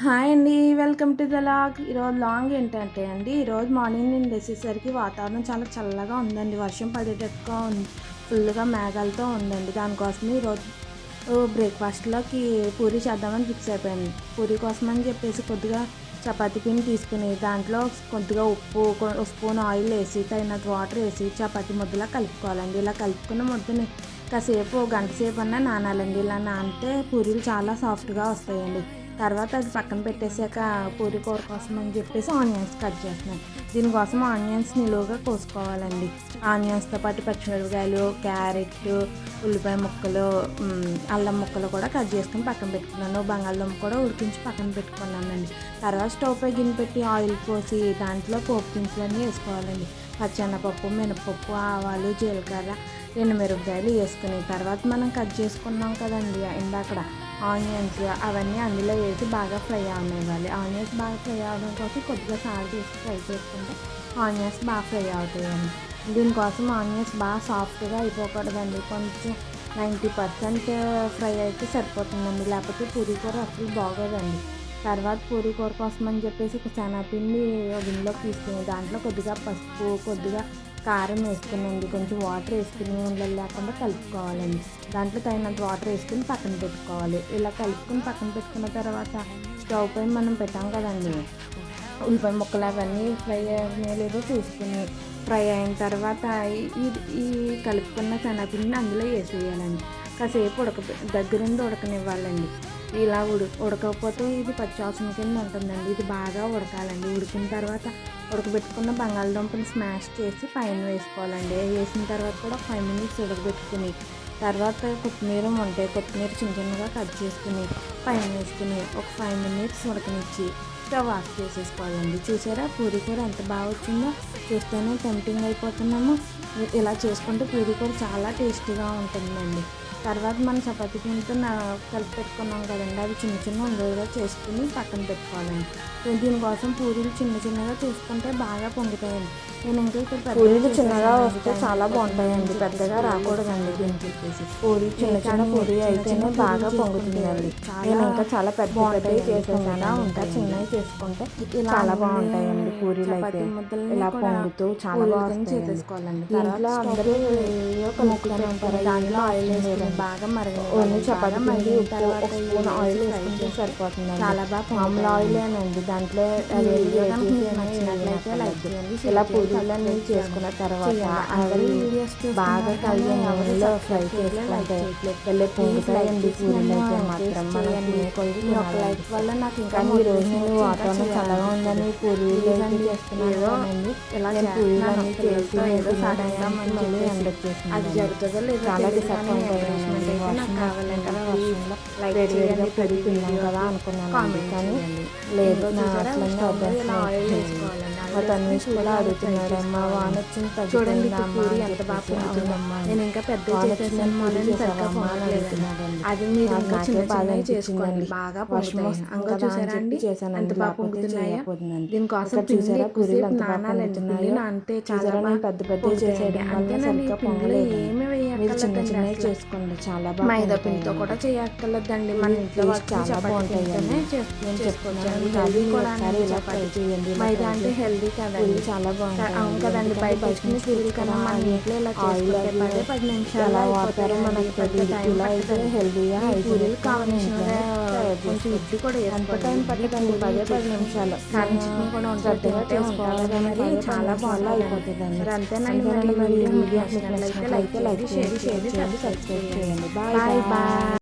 Hi అండి. Welcome to the log. ఈరోజు లాంగ్ ఏంటంటే అండి, ఈరోజు మార్నింగ్ నేను లేచేసరికి వాతావరణం చాలా చల్లగా ఉందండి. వర్షం పడేటట్టుగా ఉంది. ఫుల్గా మేఘాలతో ఉందండి. దానికోసమే ఈరోజు బ్రేక్ఫాస్ట్లోకి పూరి చేద్దామని ఫిక్స్ అయిపోయాను. పూరి కోసం అని చెప్పేసి కొద్దిగా చపాతీ పిండి తీసుకుని దాంట్లో కొద్దిగా ఉప్పు, స్పూన్ ఆయిల్ వేసి తగినంత వాటర్ వేసి చపాతీ ముద్దలా కలుపుకోవాలండి. ఇలా కలుపుకున్న ముద్దని కాసేపు గంట సేపు అన్నా నానాలండి. ఇలా నానితే పూరీలు చాలా సాఫ్ట్గా వస్తాయండి. తర్వాత అది పక్కన పెట్టేసాక పూరి కూర కోసం అని చెప్పేసి ఆనియన్స్ కట్ చేస్తున్నాను. దీనికోసం ఆనియన్స్ నిలువుగా కోసుకోవాలండి. ఆనియన్స్తో పాటు పచ్చిమిరపకాయలు, క్యారెట్, ఉల్లిపాయ ముక్కలు, అల్లం ముక్కలు కూడా కట్ చేసుకుని పక్కన పెట్టుకున్నాను. బంగాళదుంప కూడా ఉడికించి పక్కన పెట్టుకున్నానండి. తర్వాత స్టవ్ పై గిన్నె పెట్టి ఆయిల్ పోసి దాంట్లో పోపు దినుసులన్నీ వేసుకోవాలండి. పచ్చెనపప్పు, మినపప్పు, ఆవాలు, జీలకర్ర, ఎండుమిరపకాయలు వేసుకుని తర్వాత మనం కట్ చేసుకున్నాం కదండి ఇందాకడ ఆనియన్స్, అవన్నీ అందులో వేసి బాగా ఫ్రై అవనివ్వాలి. ఆనియన్స్ బాగా ఫ్రై అవడం కోసం కొద్దిగా సాల్ట్ వేసి ఫ్రై చేసుకుంటే ఆనియన్స్ బాగా ఫ్రై అవుతాయండి. దీనికోసం ఆనియన్స్ బాగా సాఫ్ట్గా అయిపోకూడదండి. కొంచెం 90% ఫ్రై అయితే సరిపోతుందండి. లేకపోతే పూరీ కూర అసలు బాగోదండి. తర్వాత పూరీ కూర కోసం అని చెప్పేసి ఒక శనగపిండి గిన్నెలోకి తీసుకుని దాంట్లో కొద్దిగా పసుపు, కొద్దిగా కారం వేసుకునండి, కొంచెం వాటర్ వేసుకుని ఉండలు లేకుండా కలుపుకోవాలండి. దాంట్లో తగినంత వాటర్ వేసుకుని పక్కన పెట్టుకోవాలి. ఇలా కలుపుకొని పక్కన పెట్టుకున్న తర్వాత స్టవ్ పై మనం పెట్టాం కదండి ఉల్లిపాయ ముక్కలు, అవన్నీ ఫ్రై అయినాయో లేదో చూసుకుని ఫ్రై అయిన తర్వాత ఈ కలుపుకున్న శనగపిండిని అందులో వేసేయాలండి. కాసేపు దగ్గరుండి ఉడకనివ్వాలండి. ఇలా ఉడకకపోతే ఇది పచ్చివాసన కింద ఉంటుందండి. ఇది బాగా ఉడకాలండి. ఉడికిన తర్వాత ఉడకబెట్టుకున్న బంగాళదుంపని స్మాష్ చేసి పైన వేసుకోవాలండి. వేసిన తర్వాత కూడా 5 minutes ఉడకబెట్టుకుని తర్వాత కొత్తిమీర ఉంటే కొత్తిమీర చిన్న చిన్నగా కట్ చేసుకుని పైన వేసుకుని ఒక 5 minutes ఉడకనిచ్చి స్టవ్ ఆఫ్ చేసేసుకోవాలండి. చూసారా పూరీ కూర ఎంత బాగా వచ్చిందో? చూస్తేనే టెంప్టింగ్ అయిపోతున్నాము. ఇలా చేసుకుంటే పూరీ కూర చాలా టేస్టీగా ఉంటుందండి. తర్వాత మనం చపాతీ పిండితో కలిపి పెట్టుకున్నాం కదండి, అవి చిన్న చిన్న ఉండలుగా చేసుకుని పక్కన పెట్టుకోవాలండి. దీనికోసం పూరీలు చిన్న చిన్నగా చేసుకుంటే బాగా పొంగుతాయండి. నేను ఇంకా ఇక్కడ పూరీలు చిన్నగా వస్తే చాలా బాగుంటాయండి, పెద్దగా రాకూడదండి. దీనికి చెప్పేసి పూరి చిన్న చిన్న పూరి అయితేనే బాగా పొంగుతుందండి. నేను ఇంకా చాలా పెద్దవి చేసేసాను, ఇంకా చిన్నవి చేసుకుంటే చాలా బాగుంటాయండి. పూరీలు అయితే ఇలా పొంగుతూ చాలా బాగా చేసేసుకోవాలండి. దీంట్లో అందరూ ముక్కలు ఉంటారు, దాంట్లో ఆయిల్ వేసుకుని బాగా ఓన్లీ చపాతీ పిండి ఉప్పు ఒక స్పూన్ ఆయిల్ వేసుకుంటే సరిపోతుంది. చాలా బాగా మామూలు ఆయిలేనండి. దాంట్లో నచ్చినట్లయితే లైక్ చేయండి. ఇలా పూరీలన్నీ చేసుకున్న తర్వాత అవి బాగా కలిగి నూనెలో ఫ్రై చేసుకుంటే వెళ్ళే పొంగుతాయండి. పూరీలు అయితే మాత్రం ఒక లైక్ వల్ల నాకు ఇంకా ఈరోజు నేను వాతావరణం చల్లగా ఉందని పూరీలు చేస్తున్నాను. ఇలా పూరీలన్నీ చేసి ఏదో సడన్గా మళ్ళీ ఎండ వచ్చేసింది. అది జరుగుతుందో లేదో చాలా డిసప్పాయింట్ అయ్యాను. నాకు కావాలంటే వర్షంలో వేడివేడిగా పొడి తిన్నాం కదా అనుకున్నాను, కానీ లేదు. మా తన్వీష్ కూడా అడుగుతున్నాడమ్మా వాన వచ్చింది తగ్గిపోయిందమ్మా, ఎంత బాగా అవునమ్మా నేను ఇంకా పెద్ద చేసేసాను అది మీరు ఇంకా చిన్న చిన్నవి చేసుకోండి బాగా పొంగుతాయి. చూసారా అండి ఎంత బాగా పొంగుతున్నాయో? దీనికోసం చూసారా పూరీలు ఎంత బాగా పొంగుతున్నాయో? నానితే చాలా పెద్ద పెద్ద చేసేయడం వల్ల సరిగ్గా పొంగలేదు. మీరు చిన్న చిన్నవి చేసుకోండి, చాలా బాగా మైదా పిండితో కూడా చేయక్కర్లేదండి. మన ఇంట్లో చాలా బాగుంటాయి చేసుకోవచ్చు. మైదా అంటే హెల్దీ కదండి, చాలా బాగుంటాయి. అవును కదండి, బయట వచ్చిన పూరీలు కన్నా మన ఇంట్లో ఇలా చేసుకుంటే 10 నిమిషాలు వాడతారు. మనకు ఇలా అయితే హెల్దీగా పూరీలు కాంబినేషన్ కొంచెం ఇడ్లీ కూడా ఎంత టైం పట్టదండి, 10 నిమిషాలు. కానీ చట్నీ కూడా ఉంటుంది, చేసుకోవాలి. చాలా బాగా అయిపోతుందండి. అంతేనండి. మరి వీడియో నచ్చినట్లయితే లైక్ చేయండి, షేర్ చేయండి, సబ్స్క్రైబ్ చేయండి. Bye bye.